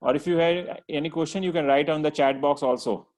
Or if you have any question, you can write on the chat box also.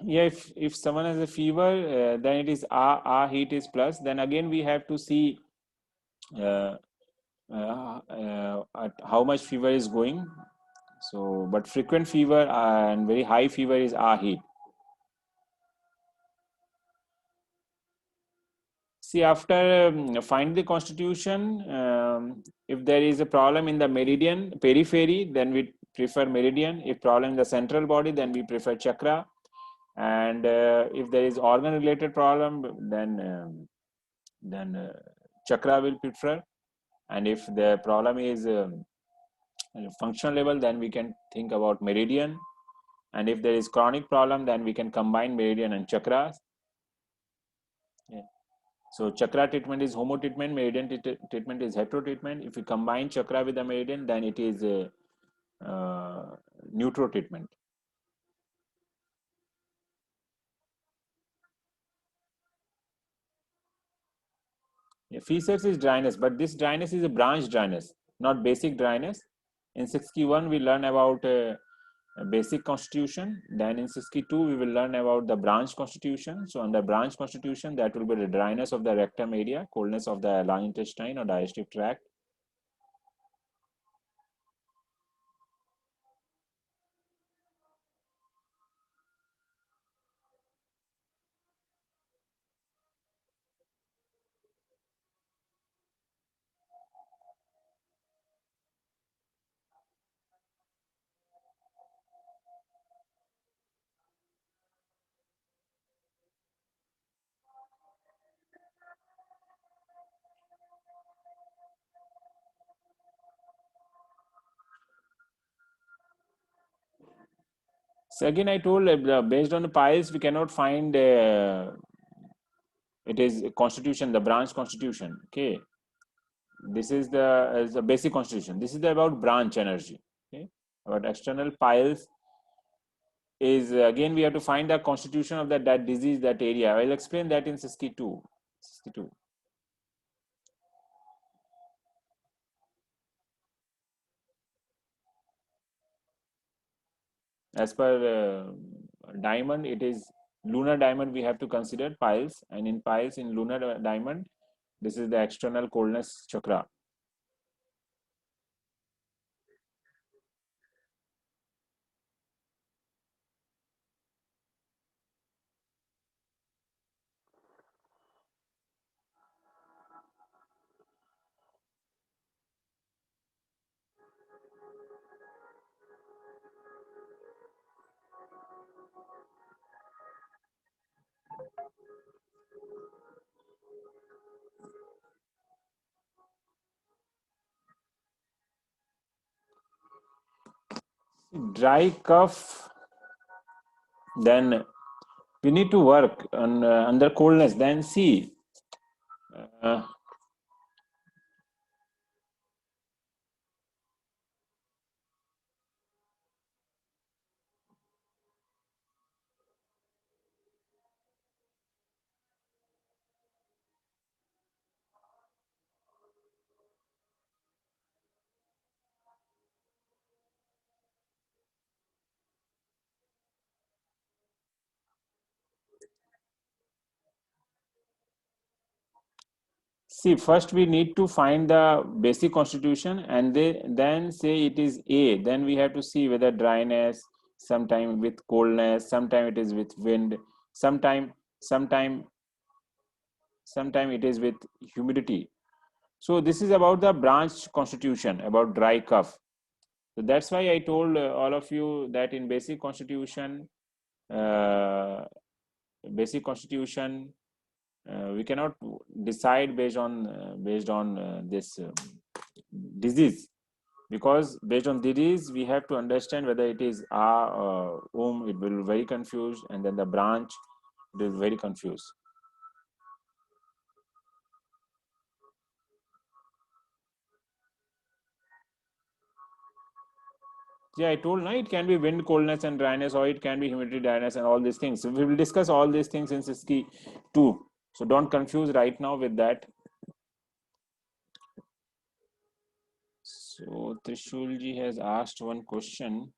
Yeah, if someone has a fever, then it is a heat is plus. Then again we have to see uh, at how much fever is going. So, but frequent fever and very high fever is a heat. See, after find the constitution, if there is a problem in the meridian periphery, then we prefer meridian. If problem in the central body, then we prefer chakra. And if there is organ related problem, then chakra will prefer. And if the problem is functional level, then we can think about meridian. And if there is chronic problem, then we can combine meridian and chakras. Yeah. So chakra treatment is homo treatment, meridian treatment is hetero treatment. If you combine chakra with the meridian, then it is a neutro treatment. Yeah, fissures is dryness, but this dryness is a branch dryness, not basic dryness. In 61, we learn about a basic constitution. Then in 62, we will learn about the branch constitution. So under branch constitution, that will be the dryness of the rectum area, coldness of the large intestine or digestive tract. So again, I told based on the piles, we cannot find it is constitution, the branch constitution. Okay, this is the basic constitution. This is about branch energy. Okay, about external piles is again we have to find the constitution of that disease, that area. I'll explain that in 62. 62. As per diamond, it is lunar diamond we have to consider piles, and in piles in lunar diamond, this is the external coldness chakra. Dry cough, then we need to work on under coldness. Then see, uh, see, first we need to find the basic constitution, and then say it is A. Then we have to see whether dryness, sometime with coldness, sometime it is with wind, sometime sometime it is with humidity. So this is about the branch constitution, about dry cough. So that's why I told all of you that in uh, basic constitution, we cannot decide based on this disease, because based on disease we have to understand whether it is a it will be very confused, and then the branch it is very confused. Yeah, I told now it can be wind coldness and dryness, or it can be humidity dryness and all these things. So we will discuss all these things in SISKI 2. So don't confuse right now with that. So Trishulji has asked one question.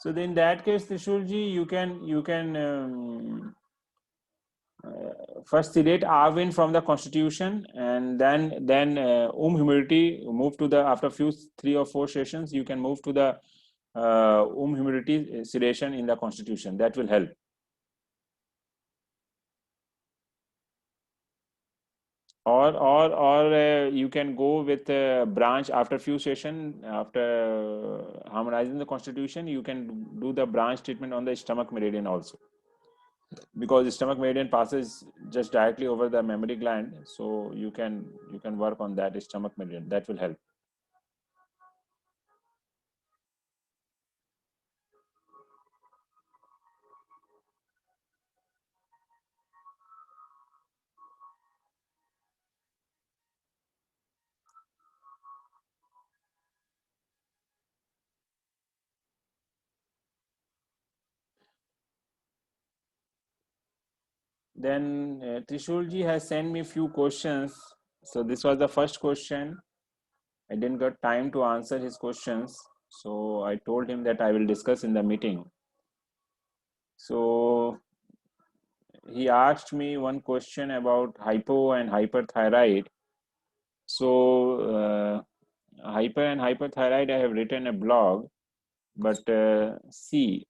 So in that case, Trishulji, you can first select R wind from the constitution, and then humidity move to the, after few 3 or 4 sessions you can move to the humidity sedation in the constitution. That will help. Or you can go with a branch after few session, after harmonizing the constitution, you can do the branch treatment on the stomach meridian also, because the stomach meridian passes just directly over the mammary gland. So you can work on that stomach meridian. That will help. Then Trishulji has sent me few questions. So this was the first question. I didn't get time to answer his questions, so I told him that I will discuss in the meeting. So he asked me one question about hypo and hyperthyroid. So hyper and hyperthyroid, I have written a blog, but see,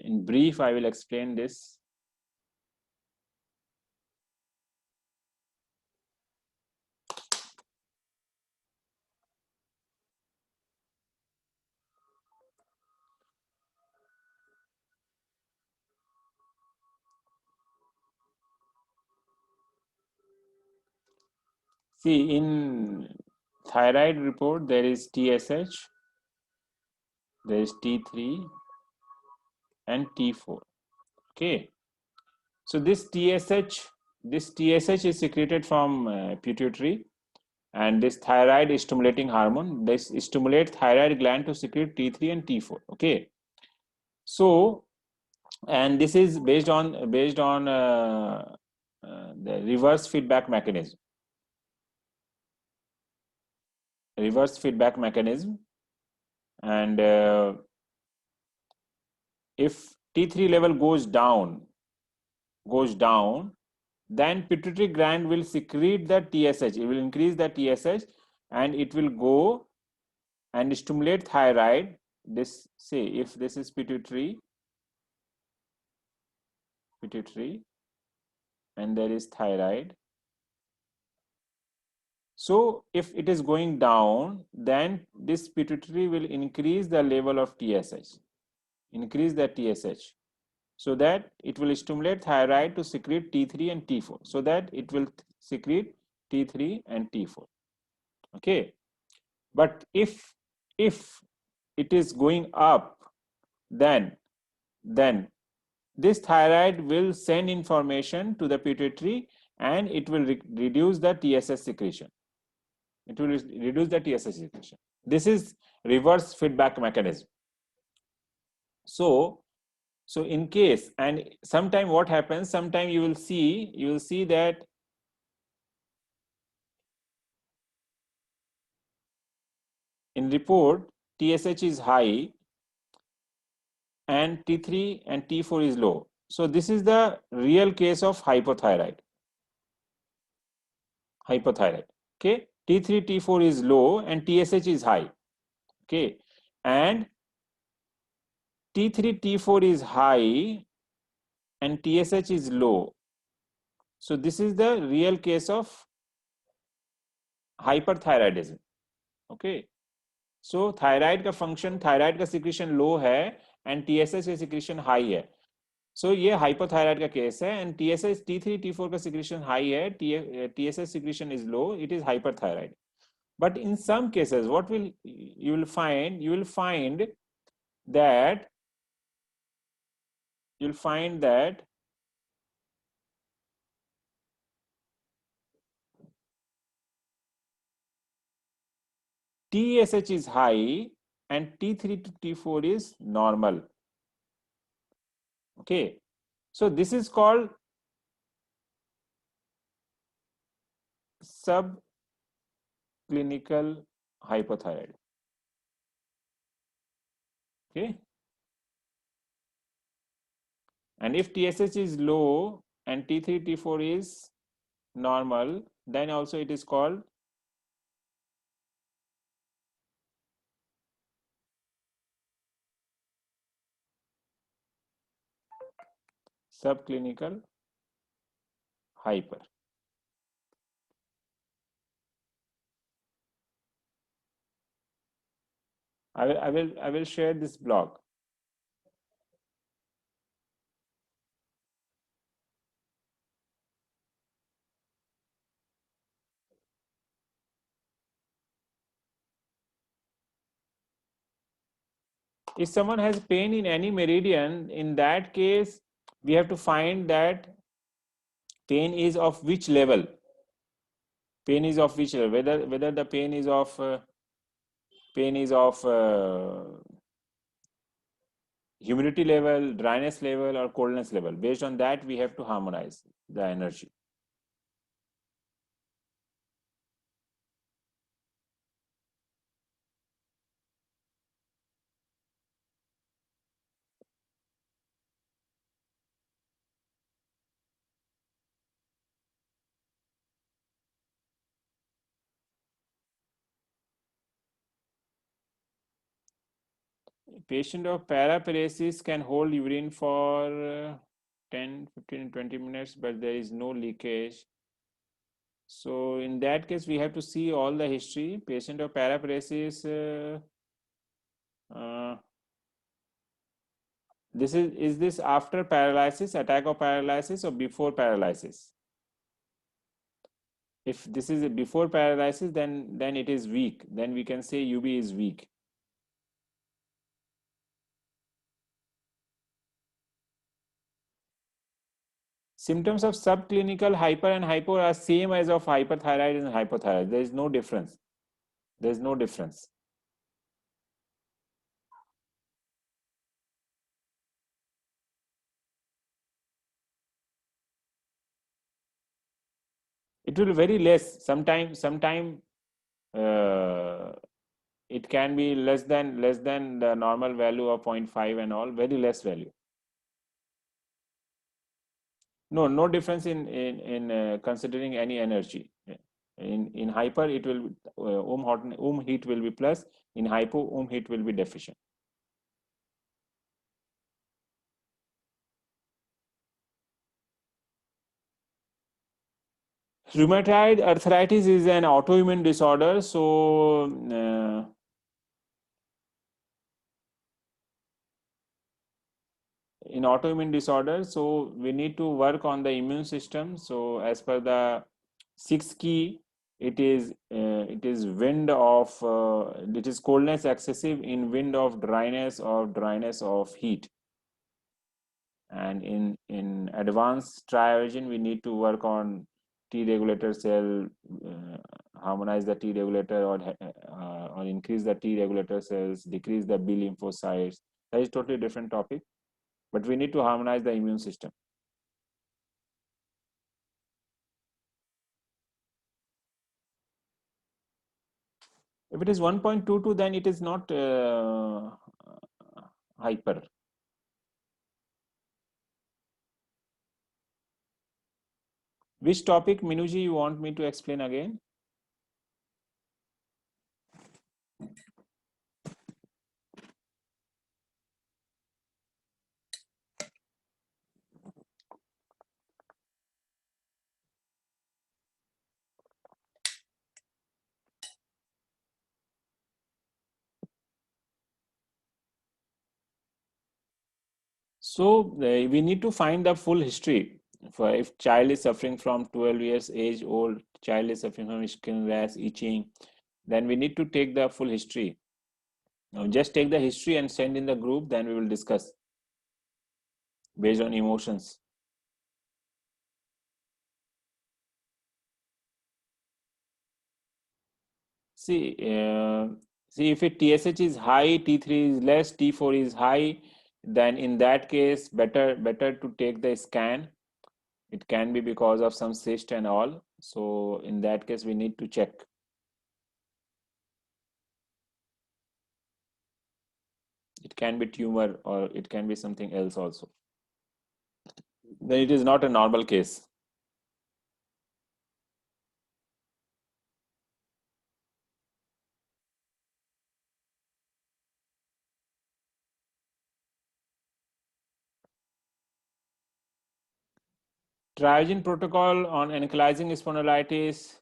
in brief, I will explain this. See, in thyroid report, there is TSH, there is T3 and T4. Okay. So this TSH is secreted from pituitary, and this thyroid stimulating hormone, this stimulates thyroid gland to secrete T3 and T4. Okay. So, and this is based on the reverse feedback mechanism. And if T3 level goes down, then pituitary gland will secrete the TSH. It will increase the TSH, and it will go and stimulate thyroid. This, say, if this is pituitary, and there is thyroid. So if it is going down, then this pituitary will increase the level of TSH, increase the TSH, so that it will stimulate thyroid to secrete T3 and T4, so that it will secrete T3 and T4. Okay. But if it is going up, then this thyroid will send information to the pituitary, and it will reduce the TSH secretion. It will reduce the TSH secretion. This is reverse feedback mechanism. So in case, and sometime what happens, sometime you will see that in report TSH is high and T3 and T4 is low. So this is the real case of hypothyroid. Okay, T3 T4 is low and TSH is high. Okay, and T3 T4 is high and TSH is low. So this is the real case of hyperthyroidism. Okay, so thyroid का function, thyroid का secretion लो है and TSH का secretion high है. सो ये hypothyroid का case है and TSH T3 T4 का secretion high है, TSH secretion is low, it is hyperthyroid. But in some cases, what will you will find? You will find that TSH is high and T3 to T4 is normal. Okay, so this is called subclinical hypothyroid. Okay, and if TSH is low and T3 T4 is normal, then also it is called subclinical hyper. I will share this blog. If someone has pain in any meridian, in that case, we have to find that pain is of which level. Pain is of which level? Whether the pain is of humidity level, dryness level, or coldness level. Based on that, we have to harmonize the energy. Patient of paraparesis can hold urine for 10, 15, 20 minutes, but there is no leakage. So in that case, we have to see all the history. Patient of paraparesis, this is this after paralysis, attack of paralysis, or before paralysis? If this is before paralysis, then it is weak. Then we can say UB is weak. Symptoms of subclinical hyper and hypo are same as of hyperthyroid and hypothyroid. There is no difference. There is no difference. It will be very less. Sometime it can be less than the normal value of 0.5 and all, very less value. No difference in considering any energy. In hyper, it will heat will be plus. In hypo, heat will be deficient. Rheumatoid arthritis is an autoimmune disorder. So in autoimmune disorder, so we need to work on the immune system. So as per the 6 key, it is wind of it is coldness excessive in wind of dryness or dryness of heat. And in advanced triogen, we need to work on T regulator cell, harmonize the T regulator, or increase the T regulator cells, decrease the B lymphocytes. That is totally different topic, but we need to harmonize the immune system. If it is 1.22, then it is not hyper. Which topic, Minuji, you want me to explain again? So we need to find the full history. For if child is suffering from 12 years age old, child is suffering from skin rash, itching, then we need to take the full history. Now just take the history and send in the group, then we will discuss based on emotions. See, see if it TSH is high, T3 is less, T4 is high, then in that case, better to take the scan. It can be because of some cyst and all. So in that case, we need to check. It can be tumor or it can be something else also. Then it is not a normal case. Triagen protocol on ankylosing spondylitis.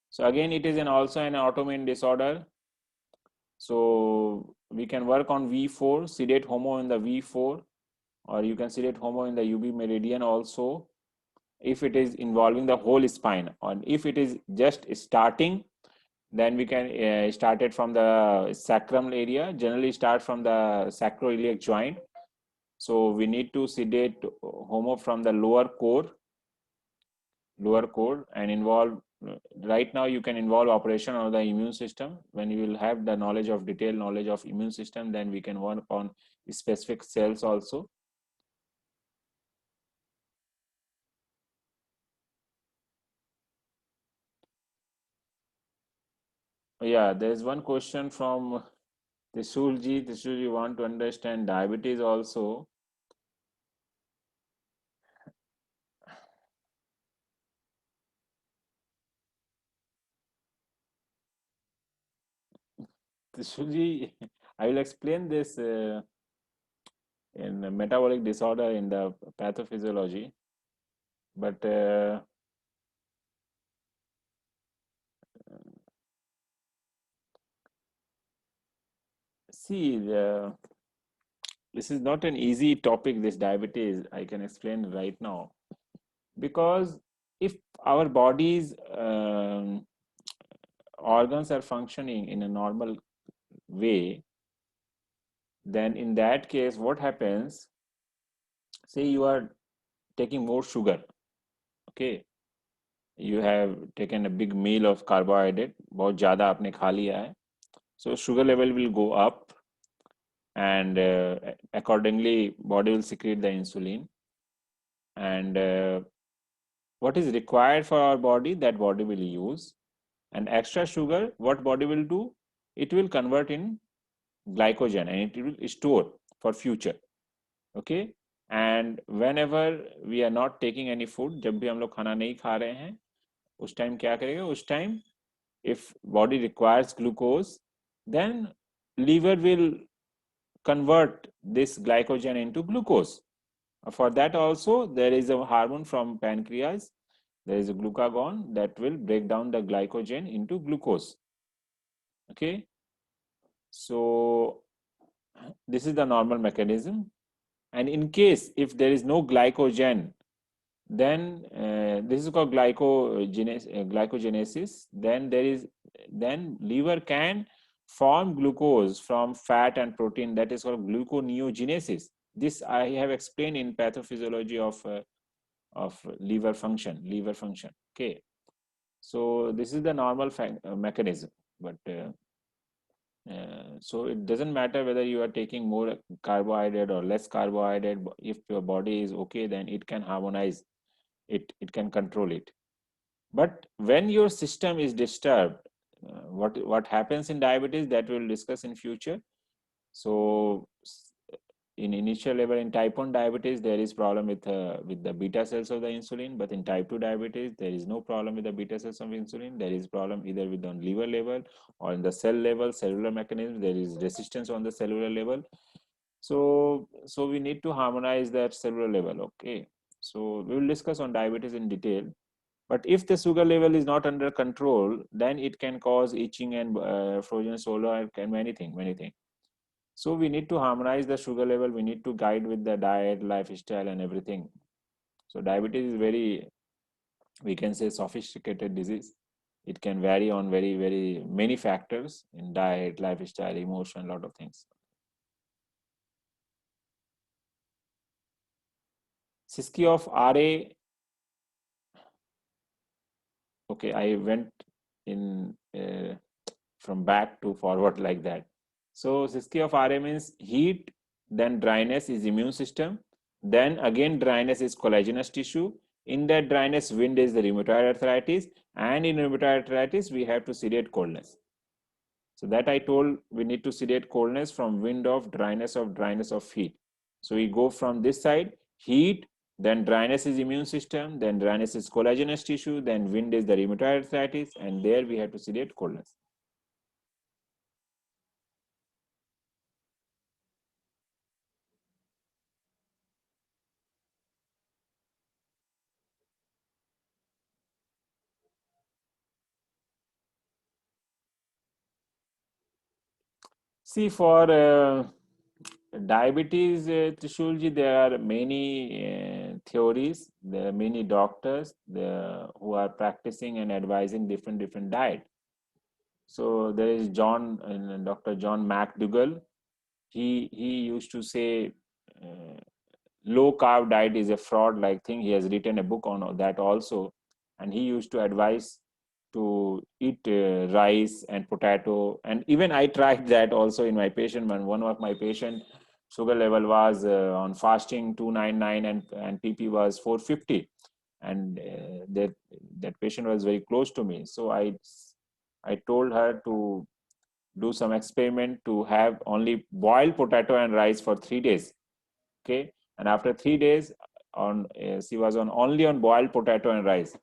So again, it is also an autoimmune disorder. So we can work on V4, sedate homo in the V4, or you can sedate homo in the UB meridian also, if it is involving the whole spine. Or if it is just starting, then we can start it from the sacrum area, generally start from the sacroiliac joint. So we need to sedate homo from the lower core and involve, right now you can involve operation of the immune system. When you will have the knowledge of detailed knowledge of immune system, then we can work on specific cells also. Yeah, there is one question from Trishulji. Trishulji want to understand diabetes also. Trishulji, I will explain this in metabolic disorder in the pathophysiology, but see, this is not an easy topic, this diabetes. I can explain right now. Because if our body's organs are functioning in a normal way, then in that case, what happens? Say you are taking more sugar, okay? You have taken a big meal of carbohydrate, बहुत ज़्यादा आपने खा लिया है. So sugar level will go up, and accordingly, body will secrete the insulin. And what is required for our body, that body will use. And extra sugar, what body will do? It will convert in glycogen and it will store for future. Okay. And whenever we are not taking any food, जब भी हम लोग खाना नहीं खा रहे हैं, उस टाइम क्या करेगा? उस time if body requires glucose, then liver will convert this glycogen into glucose. For that also, there is a hormone from pancreas. There is a glucagon that will break down the glycogen into glucose. Okay. So this is the normal mechanism. And in case if there is no glycogen, then this is called glycogenesis. Then liver can form glucose from fat and protein, that is called gluconeogenesis. This I have explained in pathophysiology of liver function. Okay, so this is the normal mechanism. But so it doesn't matter whether you are taking more carbohydrate or less carbohydrate. If your body is okay, then it can harmonize it, it can control it. But when your system is disturbed, what happens in diabetes, that we'll discuss in future. So in initial level in type 1 diabetes, there is problem with the beta cells of the insulin, but in type 2 diabetes, there is no problem with the beta cells of insulin. There is problem either with on liver level or in the cell level, cellular mechanism. There is resistance on the cellular level. So we need to harmonize that cellular level. Okay. So we will discuss on diabetes in detail. But if the sugar level is not under control, then it can cause itching and frozen shoulder and many things. So we need to harmonize the sugar level. We need to guide with the diet, lifestyle, and everything. So diabetes is very, we can say, sophisticated disease. It can vary on very many factors in diet, lifestyle, emotion, lot of things. Siski of RA. Okay, I went in from back to forward like that. So Siski of RA means heat, then dryness is immune system, then again dryness is collagenous tissue. In that dryness, wind is the rheumatoid arthritis, and in rheumatoid arthritis, we have to sedate coldness. So that I told, we need to sedate coldness from wind of dryness of heat. So we go from this side, heat, then dryness is immune system, then dryness is collagenous tissue, then wind is the rheumatoid arthritis, and there we have to sedate coldness. See, for diabetes, Trishulji, there are many theories. There are many doctors who are practicing and advising different diet. So there is Dr. John McDougall. He used to say low carb diet is a fraud like thing. He has written a book on that also, and he used to advise to eat rice and potato. And even I tried that also in my patient. When one of my patient sugar level was on fasting 299 and PP was 450, and that patient was very close to me. So I told her to do some experiment to have only boiled potato and rice for 3 days. Okay, and after 3 days, on she was on only on boiled potato and rice,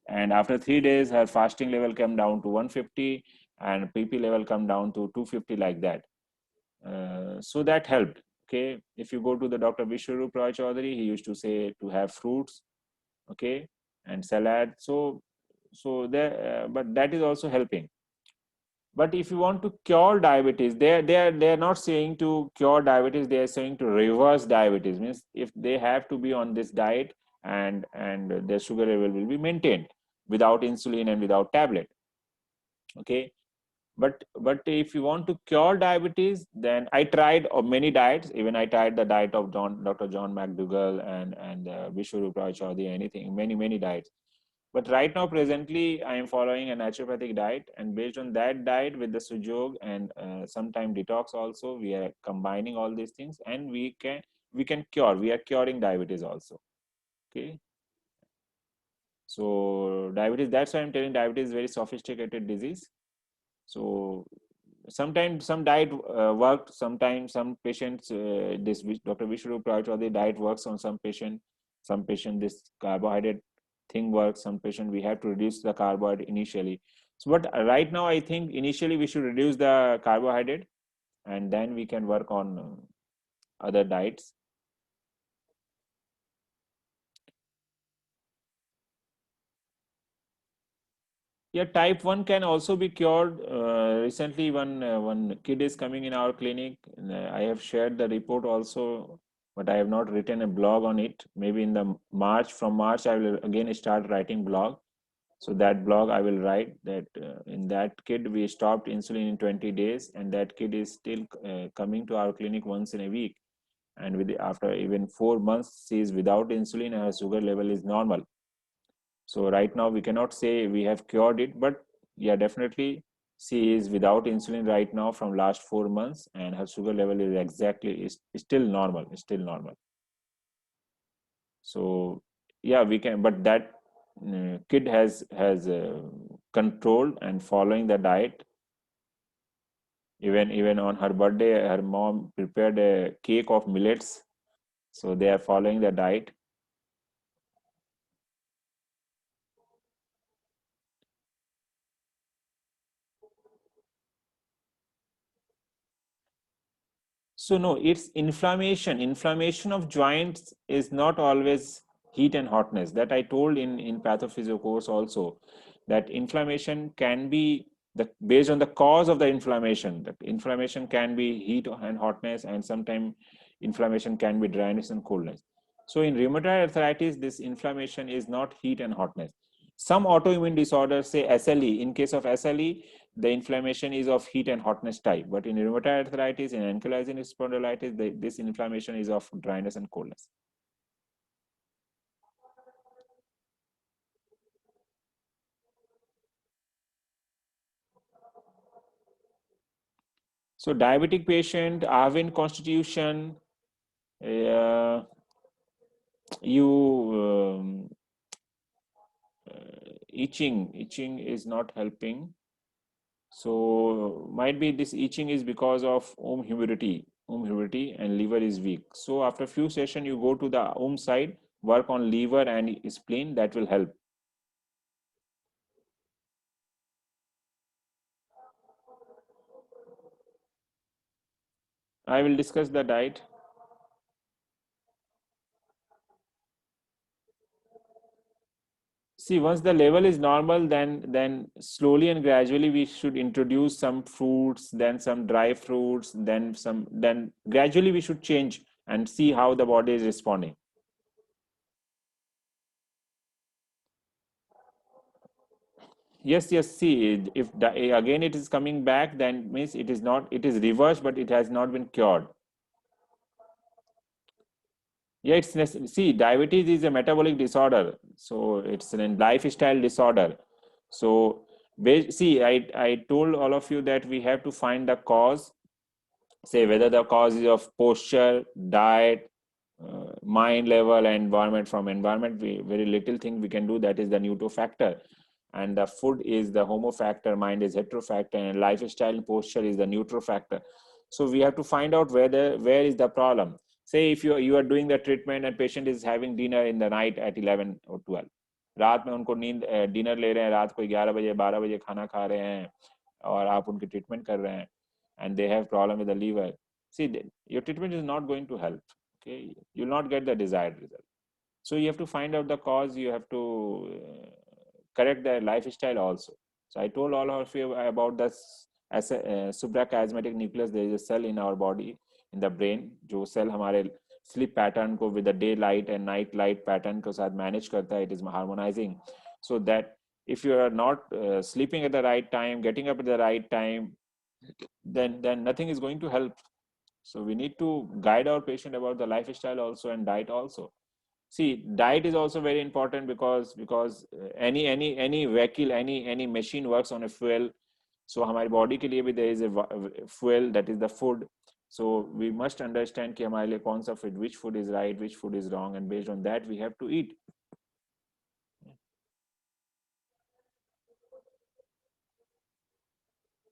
and after 3 days her fasting level came down to 150 and PP level come down to 250, like that. So that helped. Okay, if you go to the Dr. Vishwarup Roy Chaudhary, he used to say to have fruits, okay, and salad. So there, but that is also helping. But if you want to cure diabetes, they're not saying to cure diabetes, they are saying to reverse diabetes. Means if they have to be on this diet, and their sugar level will be maintained without insulin and without tablet. Okay, but if you want to cure diabetes, then I tried many diets. Even I tried the diet of Dr. John McDougall and Vishwarup Roy Chaudhary, anything, many diets. But right now, presently, I am following a naturopathic diet, and based on that diet with the sujog and sometime detox also, we are combining all these things, and we can cure. We are curing diabetes also. Okay, so diabetes. That's why I'm telling diabetes is very sophisticated disease. So sometimes some diet worked. Sometimes some patients, this Dr. Vishwarup Chaudhary diet works on some patient. Some patient this carbohydrate thing works. Some patient we have to reduce the carbohydrate initially. So, but right now I think initially we should reduce the carbohydrate, and then we can work on other diets. Yeah, type 1 can also be cured. Recently, one kid is coming in our clinic. I have shared the report also, but I have not written a blog on it. Maybe in the from March, I will again start writing blog. So that blog I will write that in that kid, we stopped insulin in 20 days, and that kid is still coming to our clinic once in a week. And after even 4 months, she is without insulin, and her sugar level is normal. So right now we cannot say we have cured it, but yeah, definitely she is without insulin right now from last 4 months, and her sugar level is still normal, still normal. So yeah, we can, but that kid has controlled and following the diet. Even on her birthday, her mom prepared a cake of millets, so they are following the diet. So no, it's inflammation. Inflammation of joints is not always heat and hotness. That I told in pathophysio course also, that inflammation can be based on the cause of the inflammation. That inflammation can be heat and hotness, and sometimes inflammation can be dryness and coldness. So in rheumatoid arthritis, this inflammation is not heat and hotness. Some autoimmune disorders, say SLE, in case of SLE, the inflammation is of heat and hotness type. But in rheumatoid arthritis, in ankylosing spondylitis, this inflammation is of dryness and coldness. So diabetic patient, Arvin constitution, uh, you itching is not helping. So might be this itching is because of humidity and liver is weak. So after few session, you go to the side, work on liver and spleen, that will help. I will discuss the diet. See, once the level is normal, then slowly and gradually we should introduce some fruits, then some dry fruits, then gradually we should change and see how the body is responding. Yes, yes. See, if again it is coming back, then means it is not, it is reversed, but it has not been cured. Yeah, see, diabetes is a metabolic disorder, so it's a lifestyle disorder. So, see, I told all of you that we have to find the cause, say whether the cause is of posture, diet, mind level, and environment. From environment, very little thing we can do. That is the neutro-factor, and the food is the homo-factor, mind is hetero-factor, and lifestyle and posture is the neutro-factor. So we have to find out where is the problem. Say if you are doing the treatment and patient is having dinner in the night at 11 or 12, रात में उनको नींद dinner ले रहे हैं, रात को 11 बजे 12 बजे खाना खा रहे हैं और आप उनकी ट्रीटमेंट कर रहे हैं, and they have problem with the liver. See, your treatment is not going to help. Okay, you'll not get the desired result. So you have to find out the cause. You have to correct the lifestyle also. So I told all of you about the suprachiasmatic nucleus. There is a cell in our body, in the brain, जो cell हमारे sleep pattern को with the daylight and night light pattern को साथ manage करता है. It is harmonizing, so that if you are not sleeping at the right time, getting up at the right time, then nothing is going to help. So we need to guide our patient about the lifestyle also and diet also. See, diet is also very important because any vehicle, any machine works on a fuel. So हमारी body के लिए भी there is a fuel, that is the food. So we must understand कि हमारे लिए कौन सा food, which food is right, which food is wrong, and based on that we have to eat.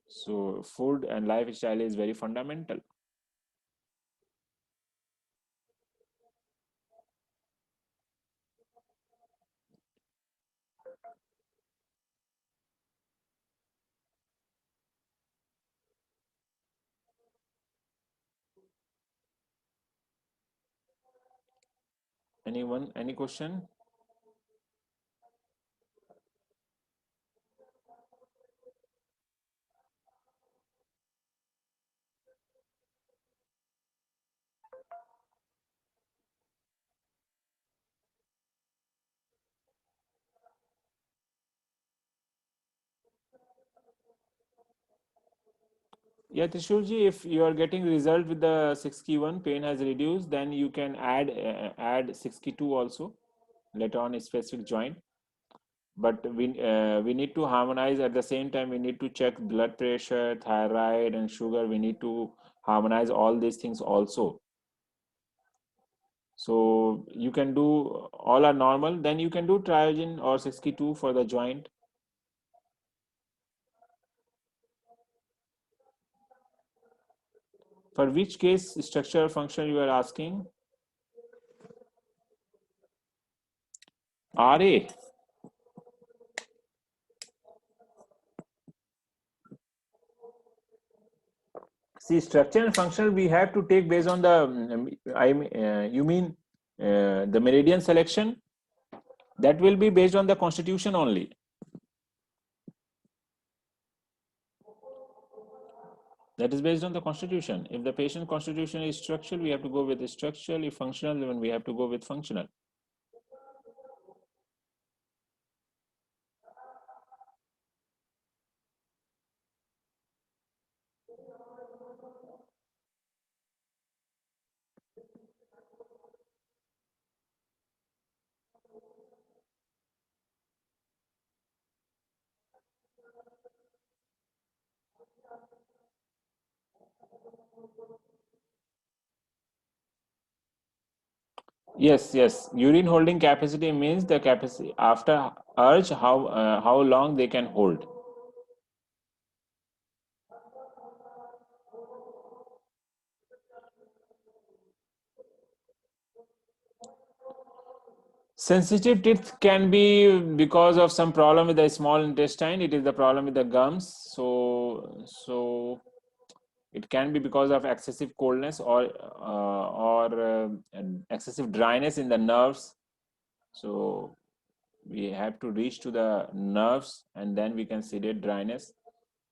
So food and lifestyle is very fundamental. Anyone, any question? Yeah, Trishulji, if you are getting result with the 61, pain has reduced, then you can add 62 also later on a specific joint. But we need to harmonize at the same time. We need to check blood pressure, thyroid, and sugar. We need to harmonize all these things also. So you can do all are normal. Then you can do triogen or 62 for the joint. For which case structure or function you are asking? RA. See, structure and function we have to take based on the, you mean the meridian selection? That will be based on the constitution only. That is based on the constitution. If the patient constitution is structural, we have to go with the structural. If functional, then we have to go with functional. Yes, yes. Urine holding capacity means the capacity after urge, how long they can hold. Sensitive teeth can be because of some problem with the small intestine. It is the problem with the gums. So it can be because of excessive coldness or excessive dryness in the nerves. So we have to reach to the nerves and then we can sedate dryness,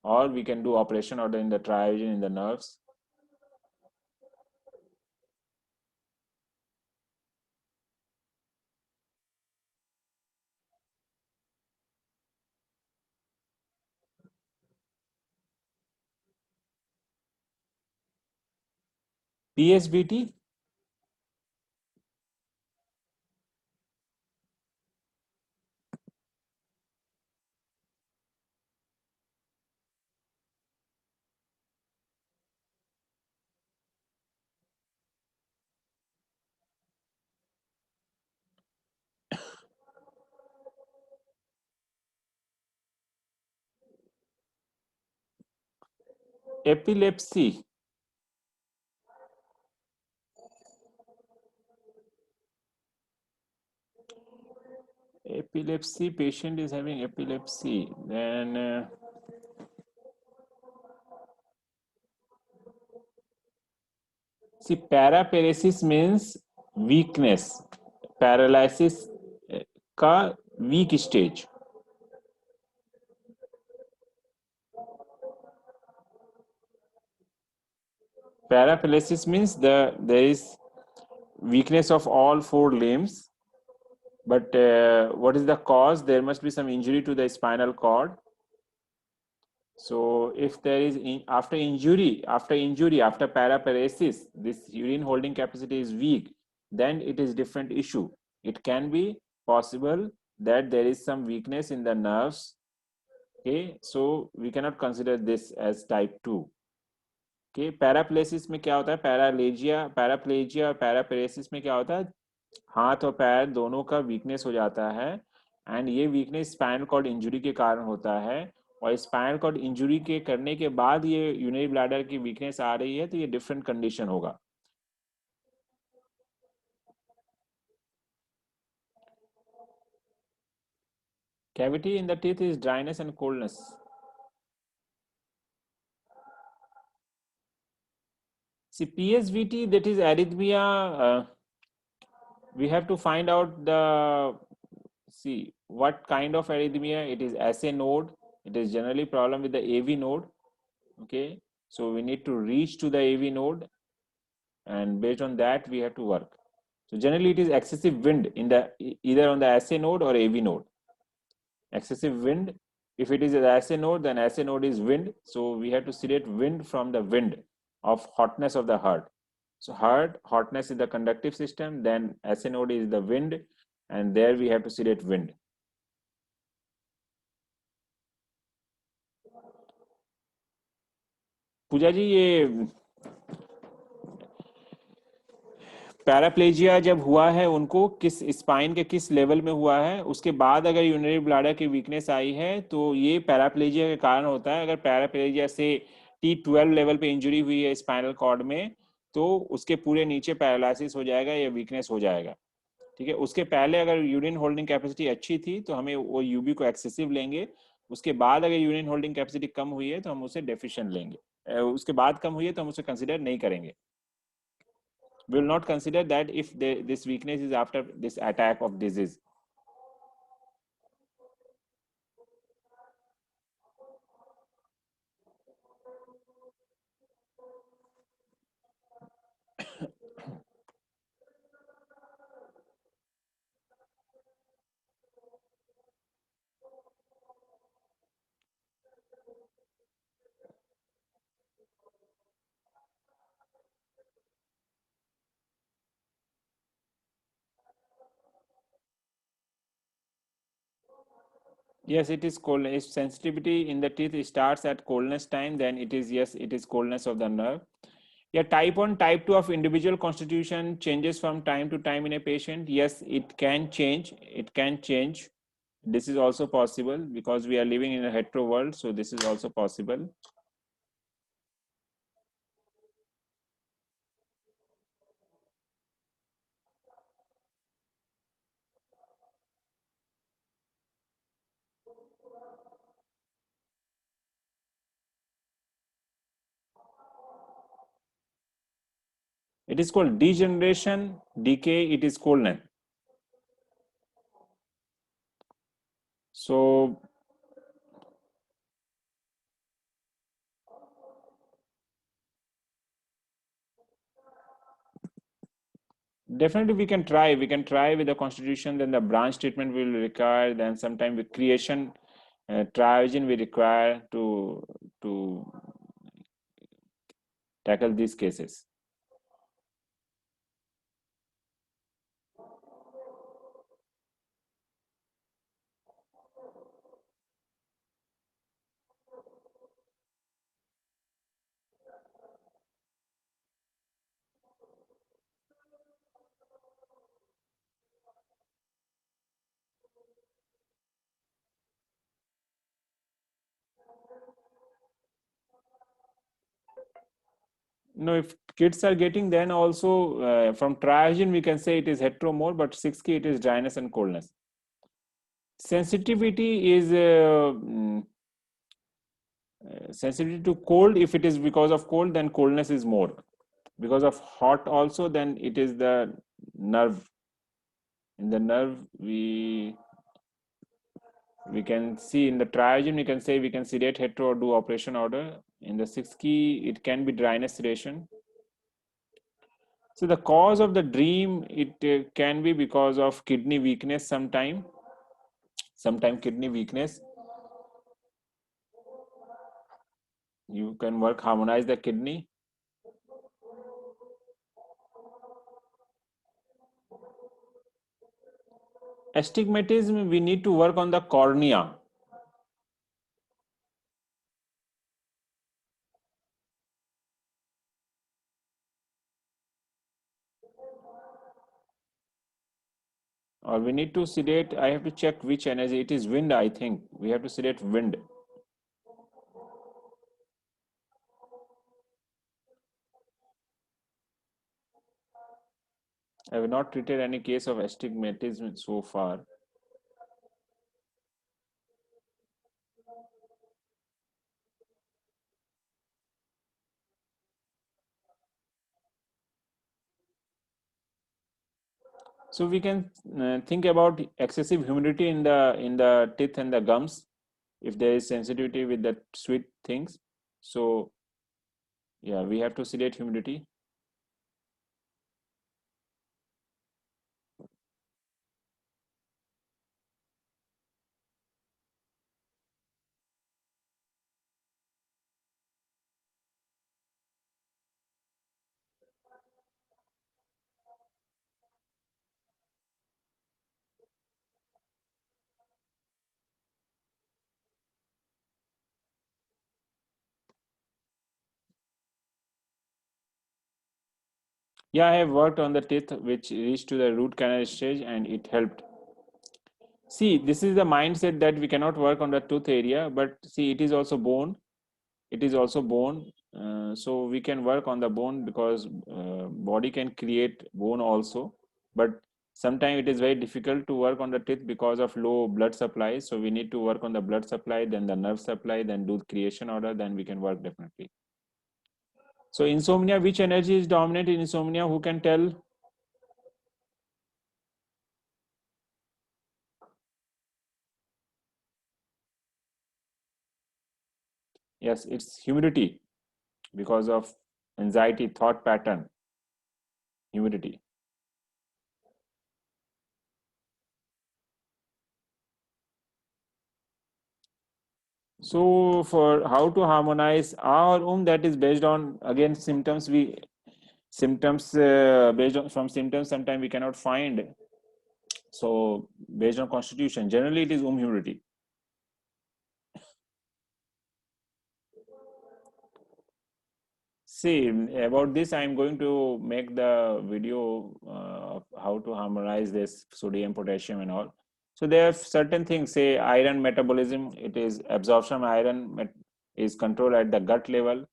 or we can do operation or in the triogen in the nerves. PSBT. Epilepsy. Epilepsy patient is having epilepsy, then see, paraparesis means weakness, paralysis का weak stage. Paraparesis means there is weakness of all four limbs, but what is the cause? There must be some injury to the spinal cord. So if there is after injury, after paraparesis, this urine holding capacity is weak, then it is different issue. It can be possible that there is some weakness in the nerves. Okay, so we cannot consider this as type 2. Okay, पैराप्लेसिस में क्या होता है? Paraplegia और पैरापेरेसिस में क्या होता है? हाथ और पैर दोनों का वीकनेस हो जाता है, एंड ये वीकनेस स्पाइनल कॉर्ड इंजुरी के कारण होता है, और स्पाइनल कॉर्ड इंजुरी के करने के बाद ये यूरिनरी ब्लैडर की वीकनेस आ रही है, तो ये डिफरेंट कंडीशन होगा. Cavity in the teeth is dryness and coldness. See, PSVT, that is arrhythmia. We have to find out what kind of arrhythmia. It is SA node. It is generally problem with the AV node. Okay, so we need to reach to the AV node, and based on that we have to work. So generally it is excessive wind in the either on the SA node or AV node. Excessive wind. If it is the SA node, then SA node is wind. So we have to sedate wind from the wind of hotness of the heart. So heart hotness is the conductive system, then SA node is the wind, and there we have to sedate wind. पूजा जी, ये paraplegia जब हुआ है उनको किस spine के किस level में हुआ है, उसके बाद अगर यूरिनरी ब्लैडर की वीकनेस आई है तो ये पैराप्लेजिया के कारण होता है. अगर पैराप्लेजिया से T12 लेवल पे इंजरी हुई है स्पाइनल कॉर्ड में, तो उसके पूरे नीचे पैरालिसिस हो जाएगा या वीकनेस हो जाएगा। ठीक है, उसके पहले अगर यूरिन होल्डिंग कैपेसिटी अच्छी थी तो हमें वो यूबी को एक्सेसिव लेंगे। उसके बाद अगर यूरिन होल्डिंग कैपेसिटी कम हुई है तो हम उसे डेफिशिएंट लेंगे। उसके बाद कम हुई है तो हम उसे कंसिडर नहीं करेंगे। We will not consider that if this weakness is after this attack of disease. Yes, it is cold. If sensitivity in the teeth starts at coldness time, then it is, yes, it is coldness of the nerve. Yeah, type 1, type 2 of individual constitution changes from time to time in a patient. Yes, it can change. It can change. This is also possible because we are living in a hetero world. So this is also possible. It is called degeneration, decay, it is coldness. So definitely we can try with the constitution, then the branch treatment will require, then sometime with creation, triogen we require to tackle these cases. No, if kids are getting, then also from triogen we can say it is heteromorph, but 6K it is dryness and coldness. Sensitivity is sensitivity to cold. If it is because of cold, then coldness is more. Because of hot also, then it is the nerve. In the nerve, we can see in the triogen, we can say we can sedate hetero or do operation order. In the 6 key, it can be dryness sedation. So the cause of the dream, it can be because of kidney weakness sometime kidney weakness. You can work harmonize the kidney. Astigmatism, we need to work on the cornea. Or we need to sedate, I have to check which energy, it is wind, I think. We have to sedate wind. I have not treated any case of astigmatism so far. So we can think about excessive humidity in the teeth and the gums, if there is sensitivity with the sweet things. So yeah, we have to sedate humidity. Yeah, I have worked on the teeth which reached to the root canal stage and it helped. See, this is the mindset that we cannot work on the tooth area, but see, it is also bone. it is also bone. So we can work on the bone because body can create bone also, but sometimes it is very difficult to work on the teeth because of low blood supply. So we need to work on the blood supply, then the nerve supply, then do creation order, then we can work definitely. So insomnia, which energy is dominant in insomnia? Who can tell? Yes, it's humidity because of anxiety, thought pattern, humidity. So for how to harmonize our that is based on again symptoms. We symptoms based on from symptoms sometimes we cannot find. So based on constitution, generally it is humidity. See, about this, I'm going to make the video of how to harmonize this sodium, potassium, and all. So there are certain things, say iron metabolism, it is absorption of iron is controlled at the gut level.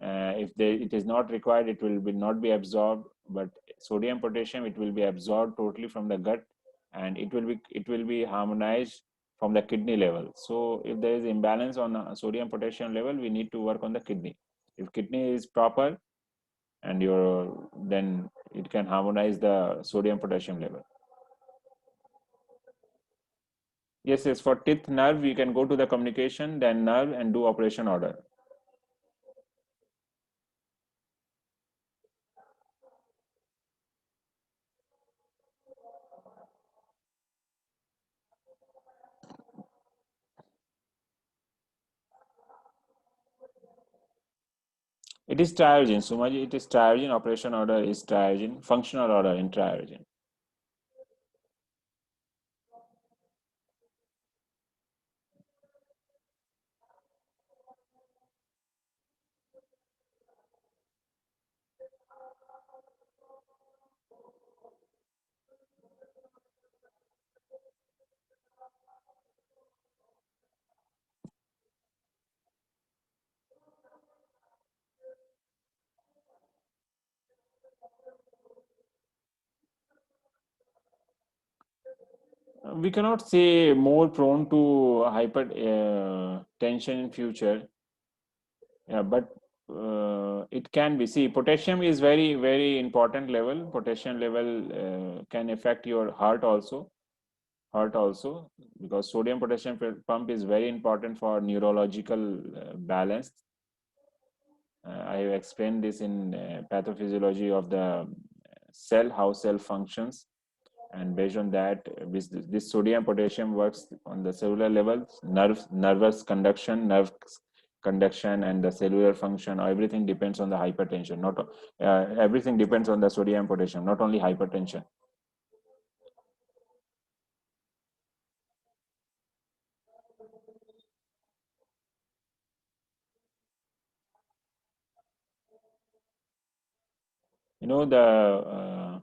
If it is not required, it will be not be absorbed. But sodium, potassium, it will be absorbed totally from the gut, and it will be harmonized from the kidney level. So if there is imbalance on sodium, potassium level, we need to work on the kidney. If kidney is proper, and your then it can harmonize the sodium, potassium level. Yes, yes. For teeth nerve, we can go to the communication, then nerve, and do operation order. It is triogen. Sumaji, it is triogen. Operation order is triogen. Functional order in triogen. We cannot say more prone to hypertension tension in future. Yeah, but it can be. See, potassium is very, very important level. Potassium level can affect your heart also. Heart also, because sodium potassium pump is very important for neurological balance. I have explained this in pathophysiology of the cell, how cell functions, and based on that, this sodium potassium works on the cellular level, nervous conduction, nerve conduction, and the cellular function. Everything depends on the hypertension. Not everything depends on the sodium potassium, not only hypertension. The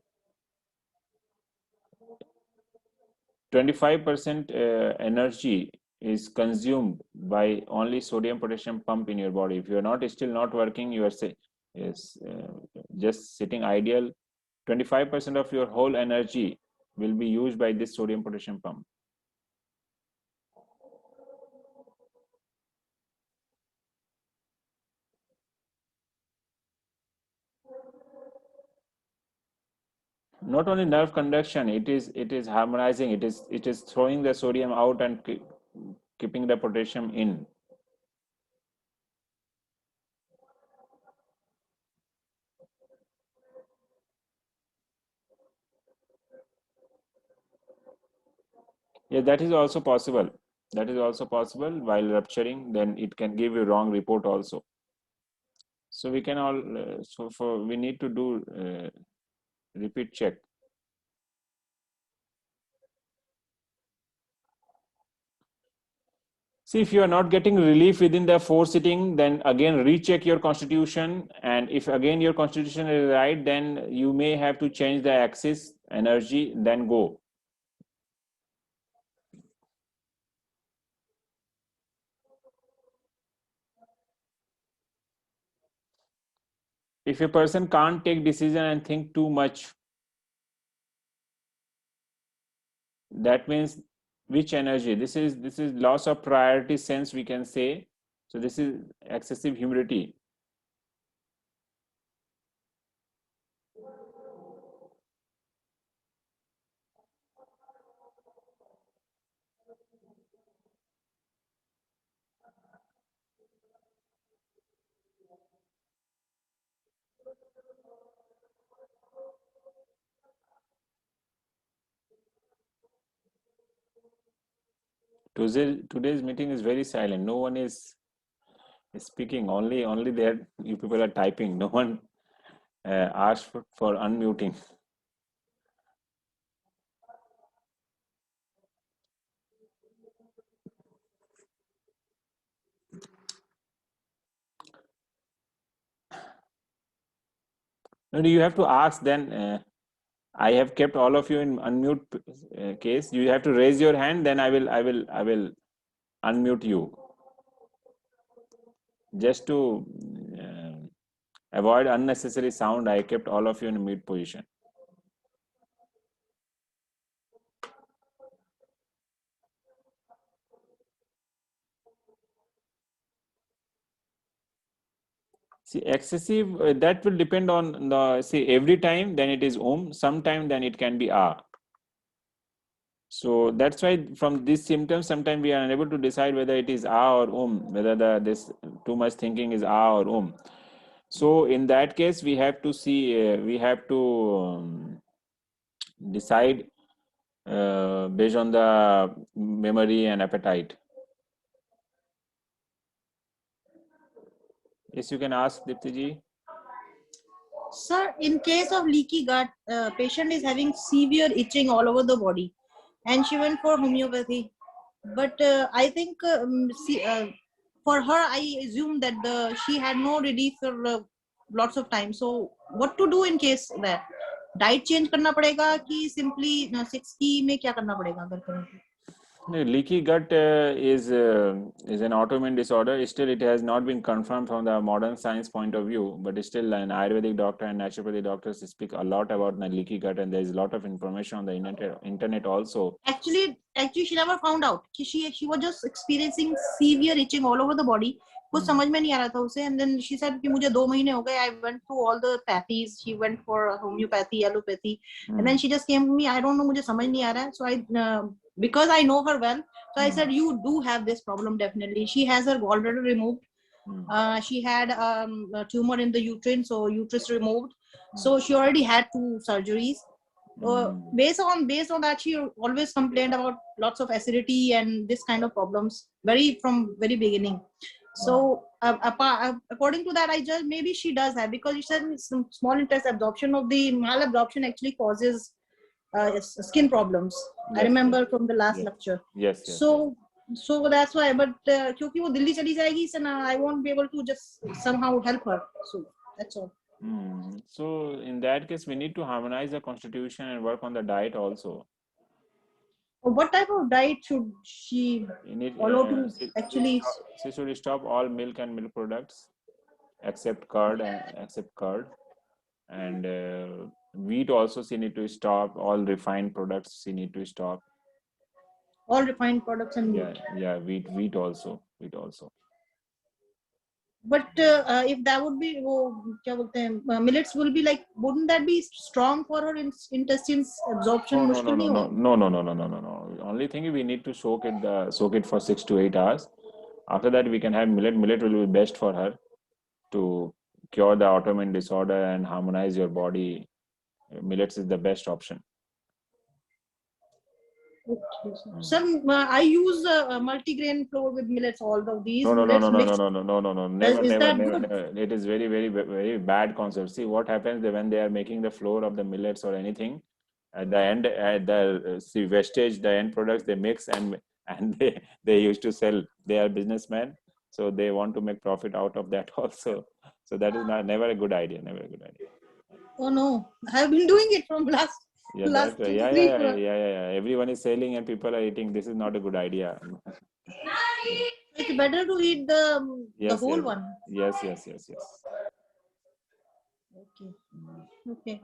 25% energy is consumed by only sodium potassium pump in your body. If you are not still not working, you are say is just sitting ideal. 25% of your whole energy will be used by this sodium potassium pump. Not only nerve conduction, it is harmonizing. It is throwing the sodium out and keeping the potassium in. Yeah, that is also possible. That is also possible. While rupturing, then it can give you wrong report also. So we can all so for we need to do repeat check. See, if you are not getting relief within the 4 sitting, then again recheck your constitution, and if again your constitution is right, then you may have to change the axis energy, then go. if a person can't take decision and think too much, that means which energy? This is loss of priority sense, we can say. So this is excessive humility. Today's meeting is very silent. No one is speaking. Only there you people are typing. No one asked for unmuting. No, you have to ask then. I have kept all of you in unmute case. You have to raise your hand. Then I will unmute you. Just to avoid unnecessary sound, I kept all of you in mute position. See, excessive, that will depend on the, see, every time then it is Om, sometime then it can be A. So that's why from these symptoms, sometimes we are unable to decide whether it is A or whether this too much thinking is A or So in that case, we have to see, we have to decide based on the memory and appetite. Yes, you can ask, Dipti ji. Sir, in case of leaky gut, patient is having severe itching all over the body, and she went for homeopathy. But I think for her, I assume that she had no relief for lots of time. So, what to do in case that? Diet change करना पड़ेगा कि simply 60 में क्या करना पड़ेगा अगर करें? Leaky gut is an autoimmune disorder. Still, it has not been confirmed from the modern science point of view. But still, an Ayurvedic doctor and naturopathy doctors speak a lot about the leaky gut, and there is a lot of information on the internet also. Actually, she never found out. She was just experiencing severe itching all over the body. कुछ समझ में नहीं आ रहा था उसे, and then she said कि मुझे 2 महीने हो गए. I went through all the pathies. She went for homeopathy, allopathy, and then she just came to me. I don't know, मुझे समझ नहीं आ रहा है. So because I know her well, so I said, you do have this problem definitely. She has her gallbladder removed. She had a tumor in the uterine, so uterus removed. So she already had 2 surgeries. Based on that, she always complained about lots of acidity and this kind of problems from very beginning. So according to that, I judge maybe she does have, because you said some small intestine absorption of the malabsorption actually causes skin problems. Yes, I remember from the last lecture. Yes. So that's why. But क्योंकि वो दिल्ली चली जाएगी, so now I won't be able to just somehow help her. So that's all. So in that case, we need to harmonize the constitution and work on the diet also. What type of diet should she follow to actually? She should stop all milk and milk products except curd and wheat also she need to stop. All refined products she need to stop. All refined products and meat. Yeah, wheat also. But if that would be, क्या बोलते हैं, millets will be like, wouldn't that be strong for her intestines absorption? No. Only thing we need to soak it for 6 to 8 hours. After that, we can have millet. Millet will be best for her to cure the autoimmune disorder and harmonize your body. Millets is the best option. Okay, sir. I use multigrain flour with millets. All of these. No. Never. It is very, very, very bad concept. See what happens when they are making the flour of the millets or anything. At the end, at the vestage, the end products they mix and they used to sell. They are businessmen, so they want to make profit out of that also. So that is never a good idea. Oh no, I have been doing it from last. Everyone is selling and people are eating. This is not a good idea. It's better to eat the whole one. Yes. Okay. Okay.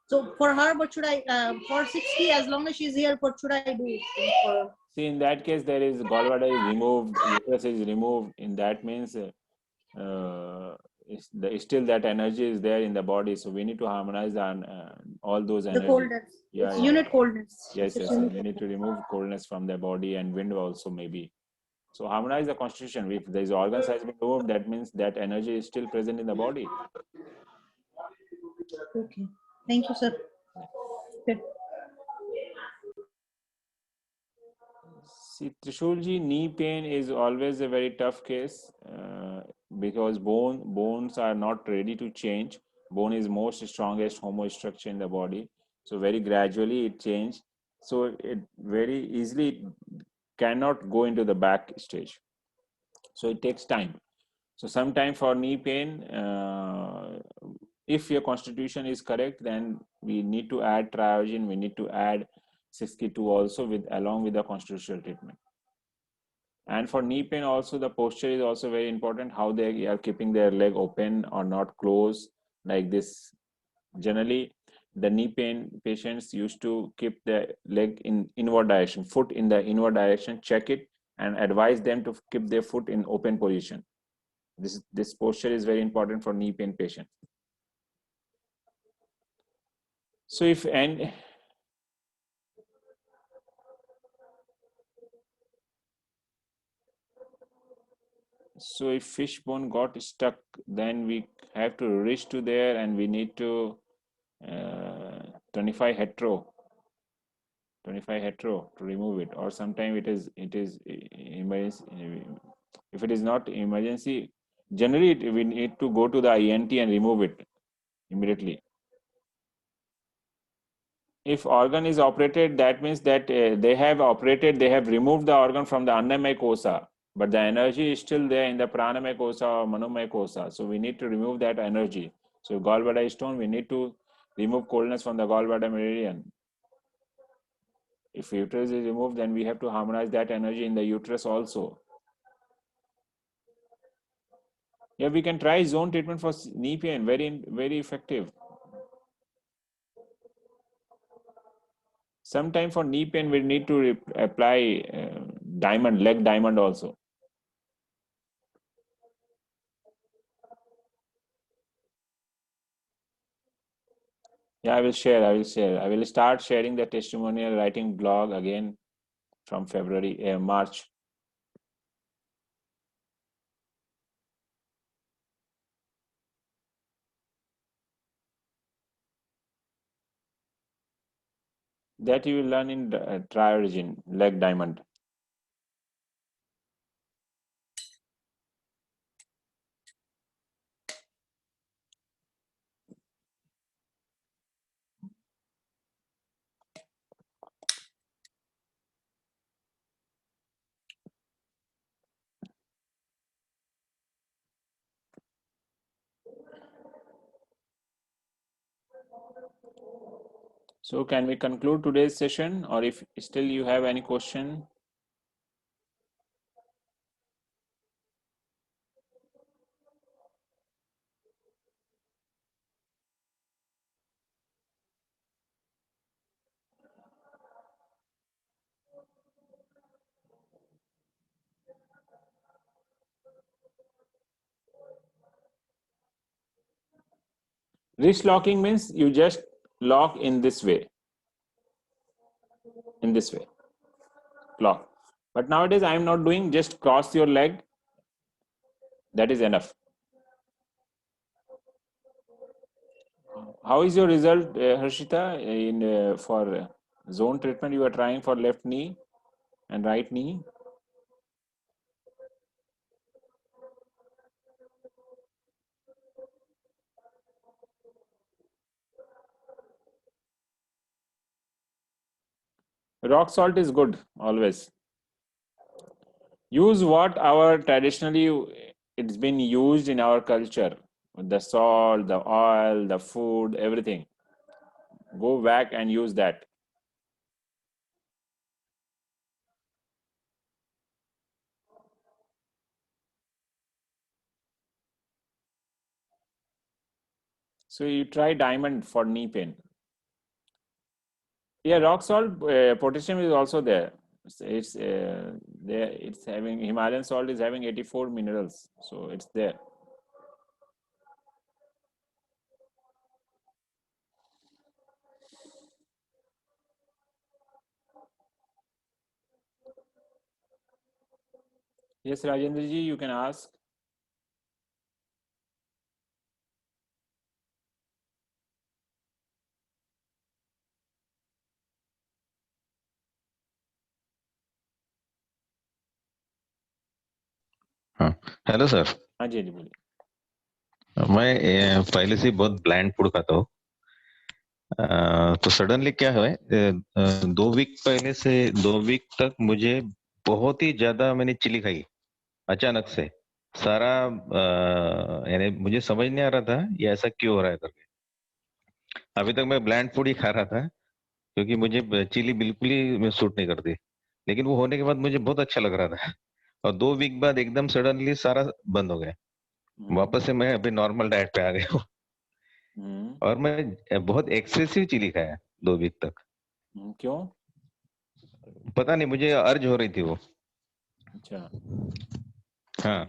So for her, what should I, for 60, as long as she's here, what should I do for? See, in that case, there is gallbladder is removed, uterus is removed. In that means still that energy is there in the body. So we need to harmonize all those The energy. coldness. Yeah, It's yeah. unit coldness. Yes, It's yes. unit We need to remove coldness from the body and wind also maybe. So harmonize the constitution. If these organs has been removed, that means that energy is still present in the body. Okay. Thank you, sir. Good. See, Trishulji, knee pain is always a very tough case because bones are not ready to change. Bone is most strongest homostructure in the body, so very gradually it change. So it very easily cannot go into the back stage. So it takes time. So sometime for knee pain, if your constitution is correct, then we need to add triogen. We need to add 62 also with along with the constitutional treatment. And for knee pain also, the posture is also very important, how they are keeping their leg open or not closed like this. Generally, the knee pain patients used to keep the leg in inward direction, foot in the inward direction, check it, and advise them to keep their foot in open position. This posture is very important for knee pain patient. So if and so if fish bone got stuck, then we have to reach to there and we need to 25 hetero to remove it, or sometimes it is emergency. If it is not emergency, generally we need to go to the ENT and remove it immediately. If organ is operated, that means that they have removed the organ from the annamaya kosa, but the energy is still there in the pranamaya kosa or manomaya kosa. So we need to remove that energy. So gallbladder stone, we need to remove coldness from the gallbladder meridian. If uterus is removed, then we have to harmonize that energy in the uterus also. Yeah, we can try zone treatment for knee pain, very effective. Sometime for knee pain, we need to apply leg diamond also. Yeah, I will share. I will start sharing the testimonial writing blog again from March. That you will learn in Triorigin, leg diamond. So can we conclude today's session, or if still you have any question? Wrist locking means you just lock in this way, lock. But nowadays I am not doing, just cross your leg, that is enough. How is your result, Harshita, in for zone treatment you are trying for left knee and right knee? Rock salt is good always. Use what our traditionally it's been used in our culture. The salt, the oil, the food, everything. Go back and use that. So you try diamond for knee pain. Yeah, rock salt, potassium is also there. It's there. It's having Himalayan salt is having 84 minerals, so it's there. Yes, Rajendra ji, you can ask. हाँ, hello sir. हाँ जी बोलिए। मैं पहले से बहुत bland food खाता हूँ। तो सडनली क्या है, 2 वीक पहले से 2 वीक तक मुझे बहुत ही ज्यादा मैंने चिली खाई अचानक से। सारा यानी मुझे समझ नहीं आ रहा था ये ऐसा क्यों हो रहा है करके। अभी तक मैं ब्लैंड फूड ही खा रहा था क्योंकि मुझे चिली बिल्कुल ही सूट नहीं करती, लेकिन वो होने के बाद मुझे बहुत अच्छा लग रहा था। और 2 वीक बाद एकदम सडनली सारा बंद हो गया। वापस से मैं अभी नॉर्मल डाइट पे आ गया हूँ। और मैं बहुत एक्सेसिव चिली खाया 2 वीक तक। क्यों? पता नहीं, मुझे अर्ज हो रही थी वो। अच्छा। हाँ।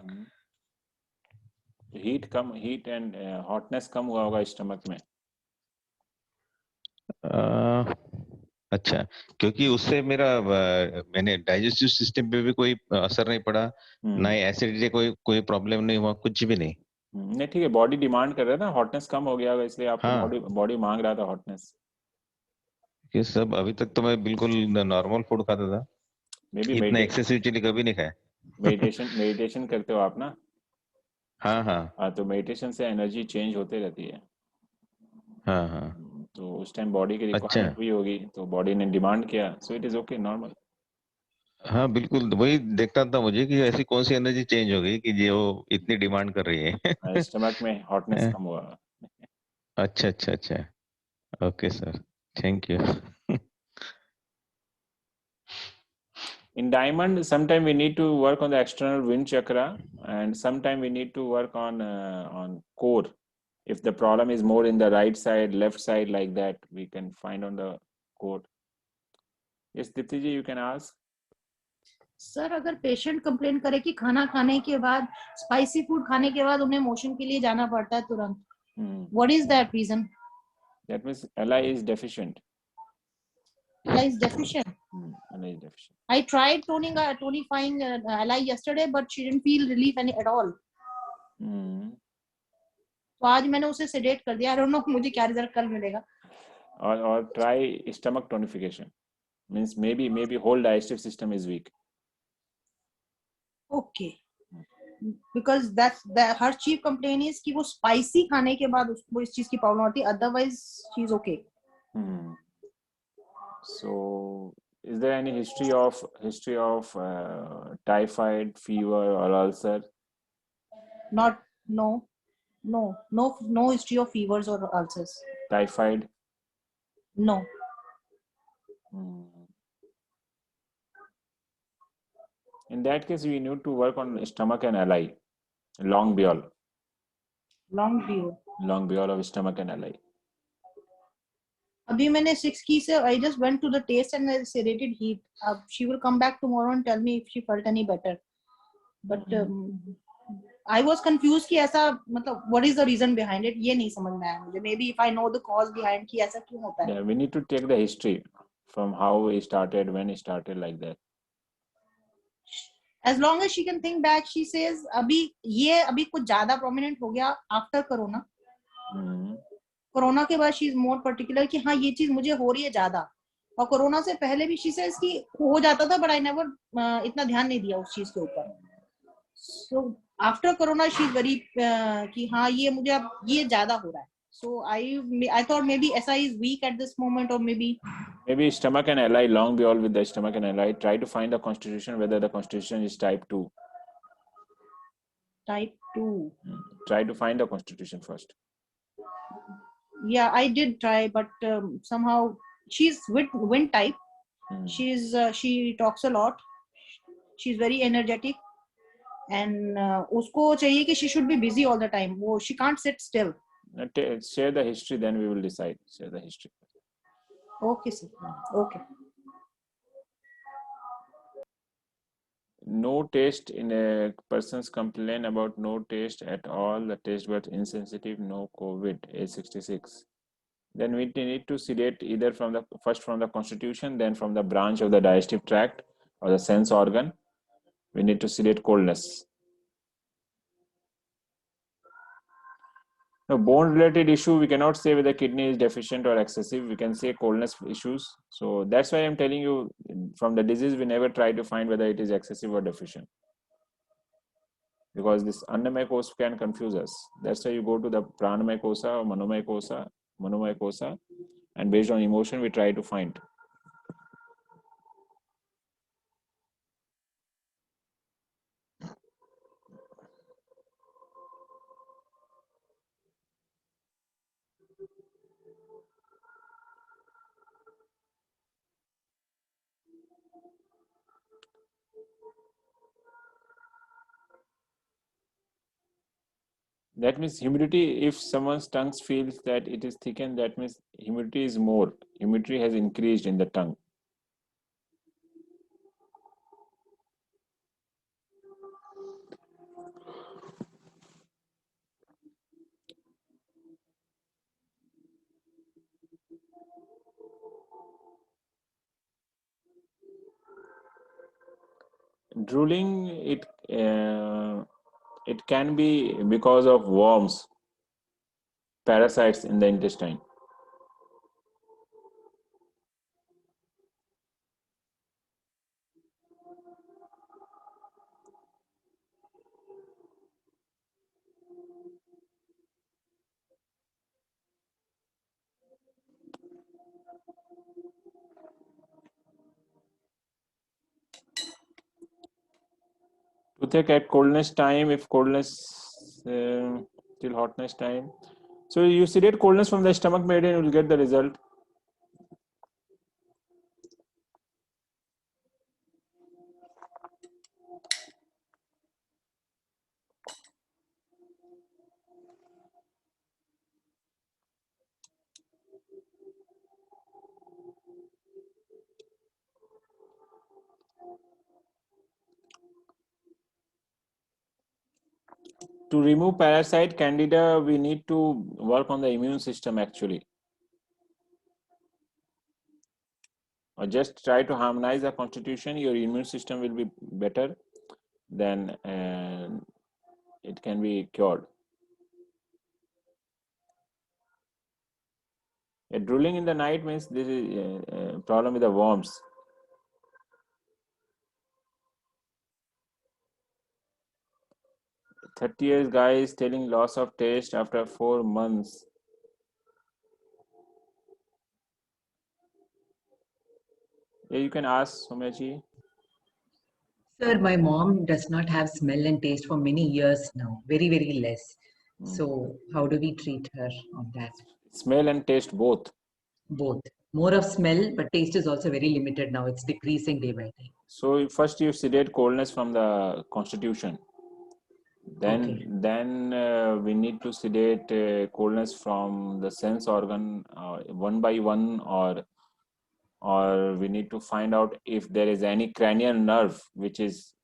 हीट एंड हॉटनेस कम हुआ होगा स्टमक में। अच्छा, क्योंकि उससे मेरा मैंने डाइजेस्टिव सिस्टम पे भी कोई असर नहीं पड़ा, ना ही एसिडिटी कोई प्रॉब्लम नहीं हुआ, कुछ भी नहीं। नहीं ठीक है, बॉडी डिमांड कर रहा था, हॉटनेस कम हो गया होगा इसलिए आपको हाँ, बॉडी मांग रहा था हॉटनेस। ये सब अभी तक तो मैं बिल्कुल नॉर्मल फूड खाता था, मे बी इतना एक्सेसिव चिली कभी नहीं खाया। मेडिटेशन करते हो आप ना? हाँ हाँ हाँ, तो मेडिटेशन से एनर्जी चेंज होते रहती है। हाँ हाँ। तो उस टाइम बॉडी की अच्छा। रिक्वायरमेंट हुई होगी, तो बॉडी ने डिमांड किया, so it is okay, normal. हाँ बिल्कुल, वही देखता था मुझे कि ऐसी कौन सी एनर्जी चेंज हो गई कि जो इतनी डिमांड कर रही है। स्टमक में हॉटनेस कम हुआ। अच्छा अच्छा अच्छा। Okay sir, thank you. In diamond, sometime we need to work on the external wind chakra, and sometime we need to work on core. If the problem is more in the right side, left side, like that, we can find on the core. Yes, Dipti ji, you can ask. Sir अगर patient complain करे कि खाना खाने के बाद, spicy food खाने के बाद उन्हें मोशन के लिए जाना पड़ता है तुरंत, what is that region? That means Li is deficient. Li is deficient. Li is deficient. I tried tonifying Li yesterday, but she didn't feel relief at all. तो आज मैंने उसे सेडेट कर दिया। आई डोंट नो मुझे क्या result कल मिलेगा। Or try stomach tonification. Means maybe whole digestive system is weak. Okay. Because that's her chief complaint is कि वो स्पाइसी खाने के बाद उसको इस चीज की प्रॉब्लम होती है, otherwise she is okay. So is there any history of typhoid fever or ulcer? No history of fevers or ulcers. Typhoid? No. In that case, we need to work on stomach and Li, long bowel of stomach and Li. अभी मैंने 6 की से I just went to the taste and I sedated heat. अब she will come back tomorrow and tell me if she felt any better. But I was confused कि ऐसा मतलब what is the reason behind it, ये नहीं समझ में आया मुझे। Maybe if I know the cause behind कि ऐसा क्यों होता है। Yeah, we need to take the history from how it started, when it started, like that. As long as she can think back, she says अभी कुछ ज्यादा prominent हो गया after corona. कोरोना के बाद शी इज मोर पर्टिकुलर कि हाँ ये चीज मुझे हो रही है ज्यादा, और कोरोना से पहले भी शी सेज कि हो जाता था बट आई नेवर इतना ध्यान नहीं दिया उस चीज के ऊपर। So after corona she is very कि हाँ ये मुझे अब ये ज्यादा हो रहा है। So I thought maybe SI is weak at this moment, और maybe stomach and Li, long bowel with the stomach and Li. Try to find the constitution, whether the constitution is type 2. Type 2. Try to find the constitution first. Yeah, I did try, but somehow she's wind type. She talks a lot. She's very energetic, and usko chahiye ki she should be busy all the time. She can't sit still. Share the history, then we will decide. Share the history. Okay, sir. Okay. No taste in a person's complaint about no taste at all. The taste buds insensitive. No COVID. Age 66. Then we need to sedate either from the first from the constitution, then from the branch of the digestive tract or the sense organ. We need to sedate coldness. No, bone related issue, we cannot say whether kidney is deficient or excessive. We can say coldness issues. So that's why I'm telling you, from the disease, we never try to find whether it is excessive or deficient, because this annamaya kosa can confuse us. That's why you go to the pranamaya kosa or manomaya kosa, and based on emotion, we try to find. That means humidity, if someone's tongue feels that it is thickened, that means humidity is more. Humidity has increased in the tongue. Drooling, it can be because of worms, parasites in the intestine. Toothache at coldness time, if coldness till hotness time. So you sedate coldness from the stomach meridian, you will get the result. To remove parasite candida, we need to work on the immune system actually, or just try to harmonize the constitution. Your immune system will be better, then it can be cured. Drooling in the night means this is a problem with the worms. "30 years guy is telling loss of taste after 4 months." Yeah, you can ask Soumyaji. Sir, my mom does not have smell and taste for many years now, very, very less. So, how do we treat her on that? Smell and taste both. Both. More of smell, but taste is also very limited now. It's decreasing day by day. So first you sedate coldness from the constitution. Then we need to sedate coldness from the sense organ one by one, or we need to find out if there is any cranial nerve which is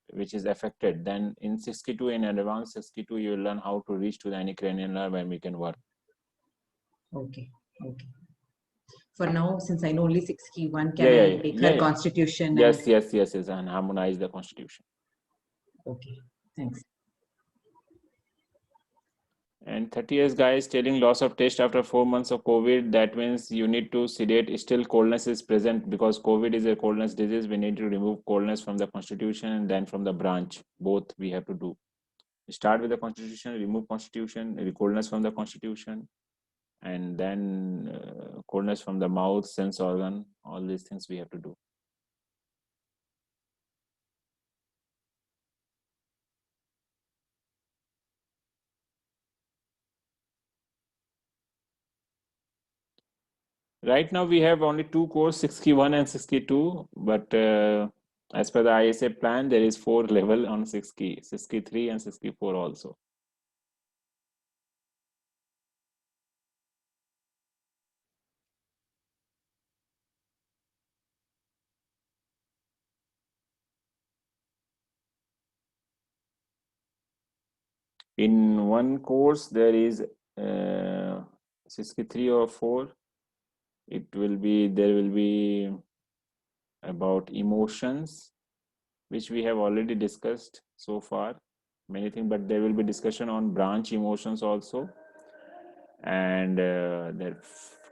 affected. Then in 62, in advanced 62, you will learn how to reach to any cranial nerve and we can work. Okay. For now, since I know only 61, can I take her constitution? Yes, and harmonize the constitution. Okay, thanks. And 30 years guy is telling loss of taste after 4 months of COVID. That means you need to sedate. Still coldness is present because COVID is a coldness disease. We need to remove coldness from the constitution and then from the branch. Both we have to do. Start with the constitution, remove constitution, coldness from the constitution, and then coldness from the mouth, sense organ. All these things we have to do. Right now we have only 2 cores, 61 and 62, but as per the ISA plan, there is 4 level on 63 and 64 also. In one course there is 63 or 4. It will be, there will be about emotions, which we have already discussed so far, many things, but there will be discussion on branch emotions also, and the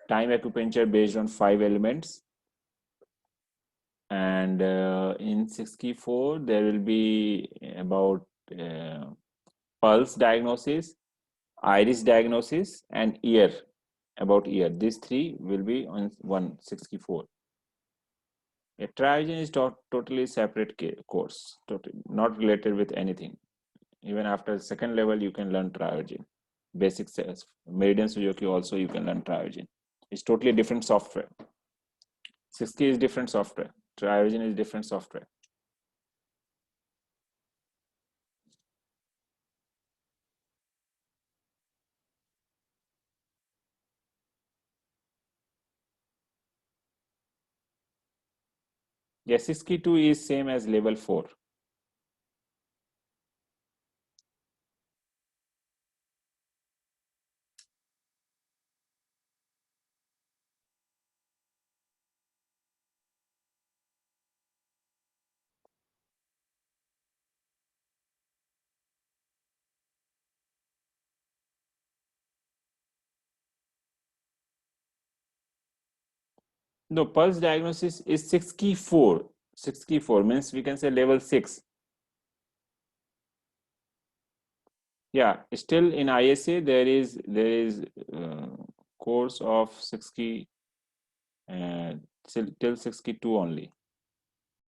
time acupuncture based on 5 elements. And in 64 there will be about pulse diagnosis, iris diagnosis, and ear, about ear. These 3 will be on 164. A triogen is totally separate course, totally not related with anything. Even after second level, you can learn triogen. Basic Meridian Suzuki also you can learn triogen. It's totally different software. 60 is different software. Triogen is different software. Yeah, 62 is same as level 4. No, pulse diagnosis is 64. 64 means we can say level 6. Yeah, still in ISA there is course of 60 till 62 only.